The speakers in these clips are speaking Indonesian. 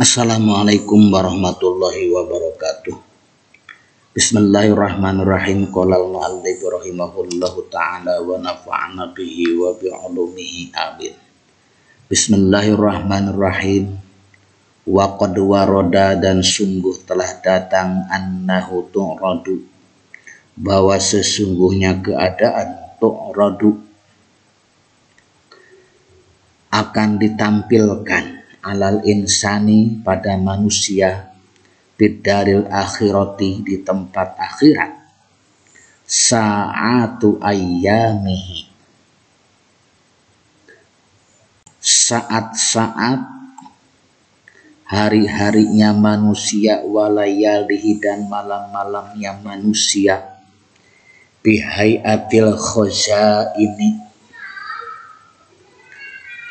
Assalamualaikum warahmatullahi wabarakatuh. Bismillahirrahmanirrahim. Qala al-mu'allif rahimahullahu ta'ala wa nafa'ana bihi wa bi'ulumihi amin. Bismillahirrahmanirrahim. Wa qad waroda, dan sungguh telah datang, annahu tu'radu, bahwa sesungguhnya keadaan tu'radu akan ditampilkan alal insani pada manusia bidaril akhirati, di tempat akhirat, sa'atu ayyamihi, saat-saat hari-harinya manusia, walayalihi, dan malam-malamnya manusia, bihai'atil khozaini,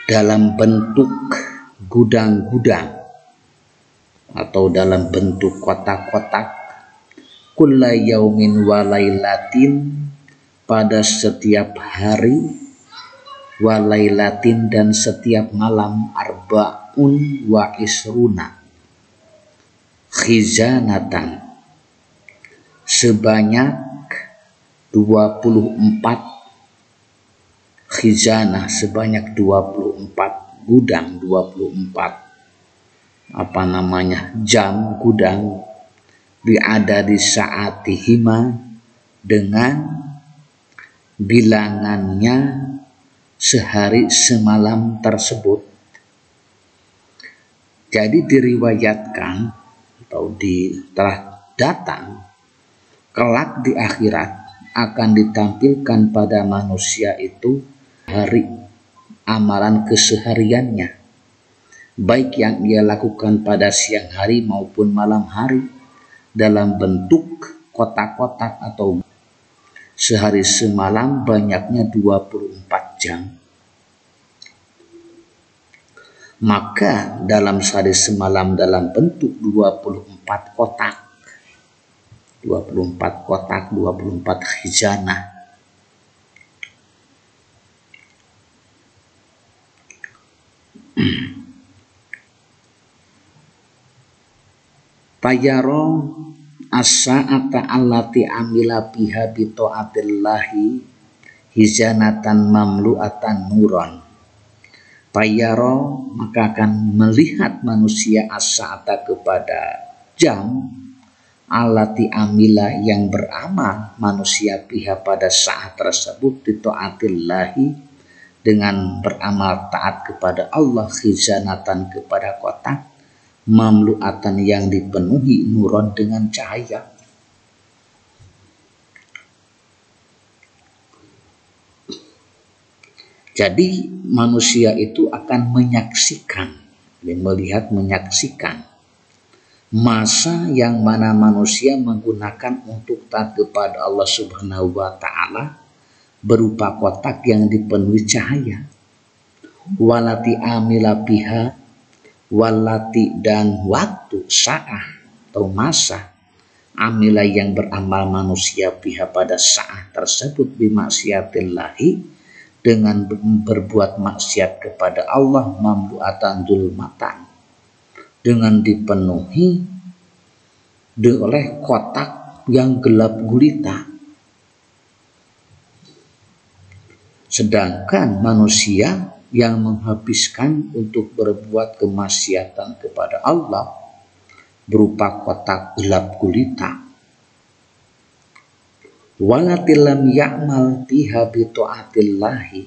dalam bentuk gudang-gudang atau dalam bentuk kotak-kotak, kulla yaumin walailatin, pada setiap hari, walailatin, dan setiap malam, arba'un wa isruna khizanatan, sebanyak 24 khizanah, sebanyak 24 gudang, 24 jam gudang, biada di saatihima, dengan bilangannya sehari semalam tersebut. Jadi diriwayatkan atau telah datang kelak di akhirat akan ditampilkan pada manusia itu hari amalan kesehariannya, baik yang ia lakukan pada siang hari maupun malam hari, dalam bentuk kotak-kotak atau sehari semalam banyaknya 24 jam. Maka dalam sehari semalam dalam bentuk 24 kotak, 24 khizanah, Payaro as-sa'ata allati amila biha bi ta'atillahi hizanatan mamlu'atan nuran. Payaro, maka akan melihat manusia as-sa'ata, kepada jam, allati amila, yang beramal manusia biha pada saat tersebut, bi ta'atillahi, dengan beramal taat kepada Allah, hizanatan, kepada kotak, mamlu'atan, yang dipenuhi, nuron, dengan cahaya. Jadi manusia itu akan menyaksikan, menyaksikan masa yang mana manusia menggunakan untuk taat kepada Allah Subhanahu wa Ta'ala berupa kotak yang dipenuhi cahaya, walati amila biha, walati, dan waktu, saat atau masa, amila, yang beramal manusia biha pada saat tersebut, bimaksiatillahi, dengan berbuat maksiat kepada Allah, mamlu'atan zulmatan, dengan dipenuhi oleh kotak yang gelap gulita. Sedangkan manusia yang menghabiskan untuk berbuat kemaksiatan kepada Allah berupa kotak gelap gulita, walatilam ya'mal biha bi ta'atillahi,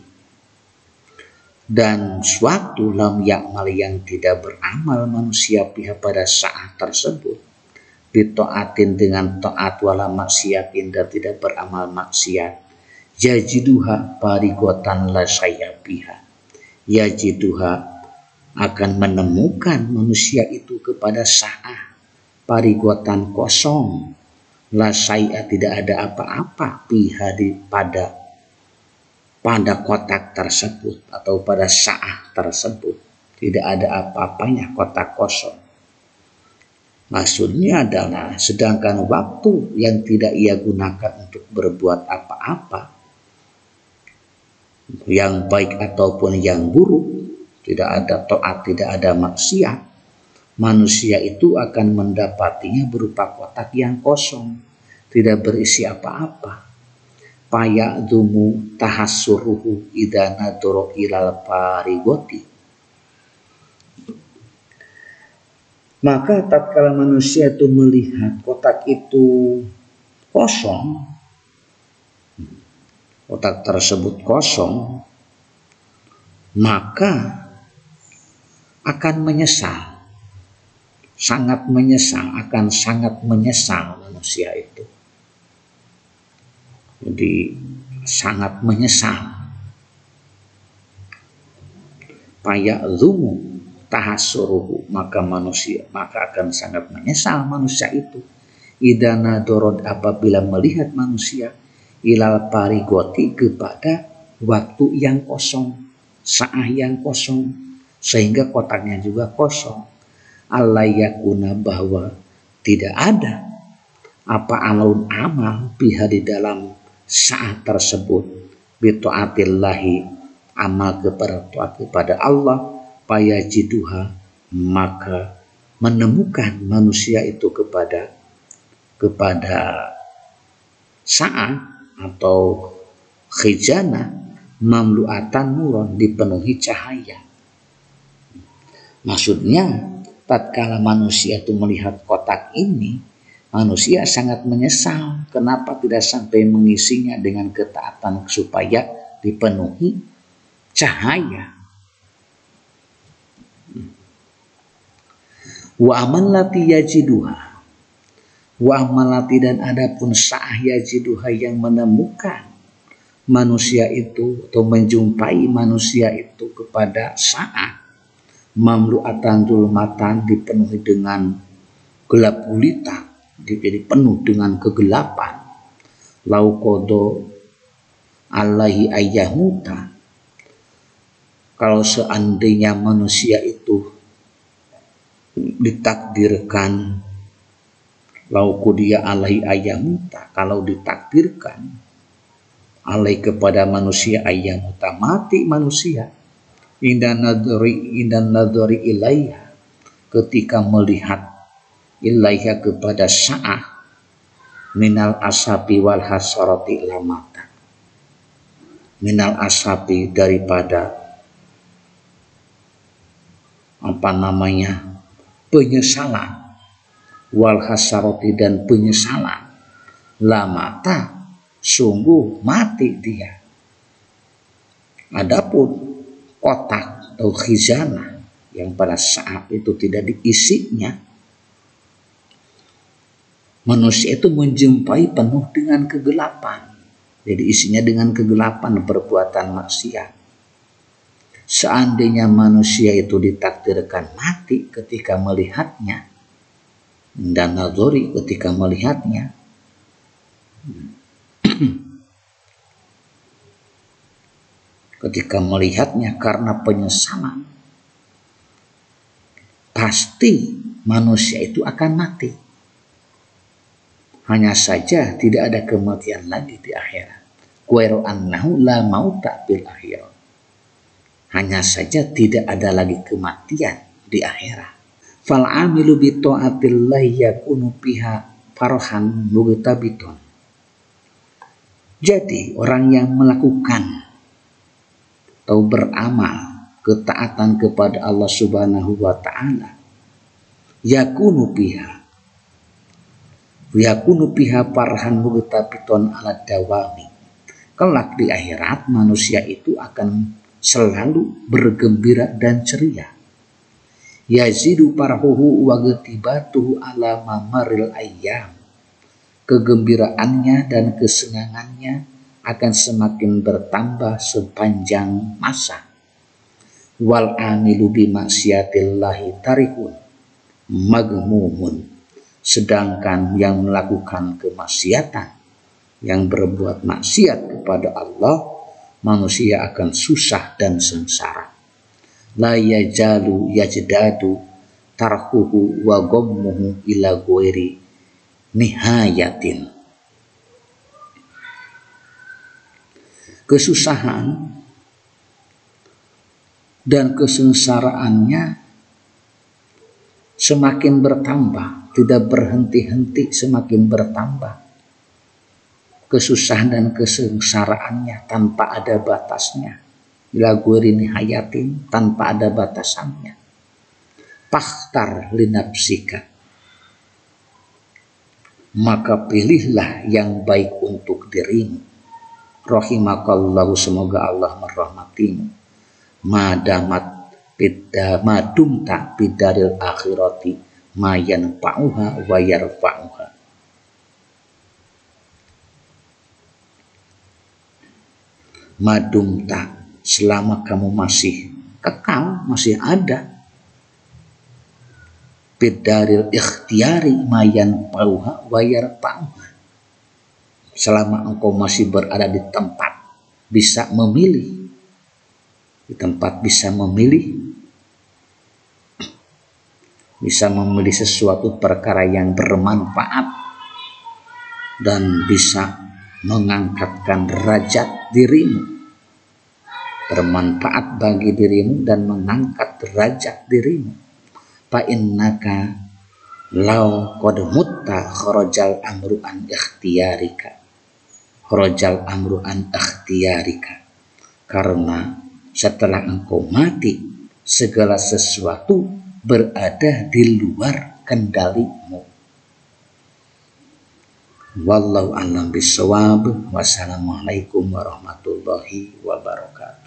dan suatu lam ya'mal, yang tidak beramal manusia biha pada saat tersebut, bi ta'atin, dengan taat, wala maksiatin, dan tidak beramal maksiat, yajiduha parigotan la saya biha, yajiduha, akan menemukan manusia itu kepada saat parigotan, kosong, la saya, tidak ada apa-apa, biha, pada kotak tersebut atau pada saat tersebut, tidak ada apa-apanya, kotak kosong. Maksudnya adalah sedangkan waktu yang tidak ia gunakan untuk berbuat apa-apa, yang baik ataupun yang buruk, tidak ada taat, tidak ada maksiat, manusia itu akan mendapatinya berupa kotak yang kosong, tidak berisi apa-apa. Paya'dumu tahassuruhu idza nadara ilal parigoti. Maka tatkala manusia itu melihat kotak itu kosong, kotak tersebut kosong, maka akan menyesal, sangat menyesal, akan sangat menyesal manusia itu. Jadi sangat menyesal. Paya'dzumu tahassuruhu, maka akan sangat menyesal manusia itu. Idza nadara, apabila melihat manusia ilal parigoti, kepada waktu yang kosong, saah yang kosong, sehingga kotaknya juga kosong. Alayakuna, bahwa tidak ada apa alun amal biha di dalam saat tersebut, bitaatillahi, amal kepada Allah, payajiduha, maka menemukan manusia itu kepada saat atau khijana mamluatan nuron, dipenuhi cahaya. Maksudnya tatkala manusia itu melihat kotak ini, manusia sangat menyesal kenapa tidak sampai mengisinya dengan ketaatan supaya dipenuhi cahaya. Wa amalati yajiduha, wa amalati, dan adapun sa'ah yajiduha, yang menemukan manusia itu atau menjumpai manusia itu kepada saat mamluatan zulmatan, dipenuhi dengan gelap gulita, jadi penuh dengan kegelapan. Lauqodo alaihi ayyamuta, kalau seandainya manusia itu ditakdirkan, lauqodiya alaihi ayyamuta, kalau ditakdirkan alai kepada manusia ayyamuta, mati manusia, indan nadhari ilaiha, ketika melihat ilaiha kepada sa'ah, minal asabi wal hasarati lamata, minal asabi, daripada penyesalan, wal hasarati, dan penyesalan, lamata, sungguh mati dia. Adapun kotak atau khizanah yang pada saat itu tidak diisinya, manusia itu menjumpai penuh dengan kegelapan. Jadi isinya dengan kegelapan, perbuatan maksiat. Seandainya manusia itu ditakdirkan mati ketika melihatnya, dan nadhari, ketika melihatnya, ketika melihatnya karena penyesalan, pasti manusia itu akan mati. Hanya saja tidak ada kematian lagi di akhirat. Qairu annahu la mauta bil akhirat. Hanya saja tidak ada lagi kematian di akhirat. Fal amilu bi ta'atillahi yakunu biha farhan mugtabiton. Jadi orang yang melakukan atau beramal ketaatan kepada Allah Subhanahu wa taala, yakunu biha farhan mugtabiton ala dawami. Kelak di akhirat manusia itu akan selalu bergembira dan ceria. Yazidu farhuhu wa ghtibatuhu ala mamaril ayyam. Kegembiraannya dan kesenangannya akan semakin bertambah sepanjang masa. Wal amilu bi maksiatillahi tarihun magmumun. Sedangkan yang melakukan kemaksiatan, yang berbuat maksiat kepada Allah, manusia akan susah dan sengsara. La yajalu yajdadu tarhuhu wa ghammuhu ila ghairi nihayatin. Kesusahan dan kesengsaraannya semakin bertambah, tidak berhenti-henti, semakin bertambah kesusahan dan kesengsaraannya tanpa ada batasnya. Ila ghairi nihayatin, tanpa ada batasannya. Fakhtar linafsika, maka pilihlah yang baik untuk dirimu. Rahimakallahu, semoga Allah merahmatimu. Madumta bidaril akhirati mayan fa'uha wa yarfa'uha. Madumta, selama kamu masih kekal, masih ada, bidaril ikhtiyari mayan fa'uha wa yarfa'uha, selama engkau masih berada di tempat bisa memilih, di tempat bisa memilih sesuatu perkara yang bermanfaat dan bisa mengangkatkan derajat dirimu, bermanfaat bagi dirimu dan mengangkat derajat dirimu. Fa innaka law qad mutta kharajal amru an ikhtiyarika, kharajal amru an ikhtiyarika, karena setelah engkau mati segala sesuatu berada di luar kendalimu. Wallahu a'lam bishawab. Wassalamualaikum warahmatullahi wabarakatuh.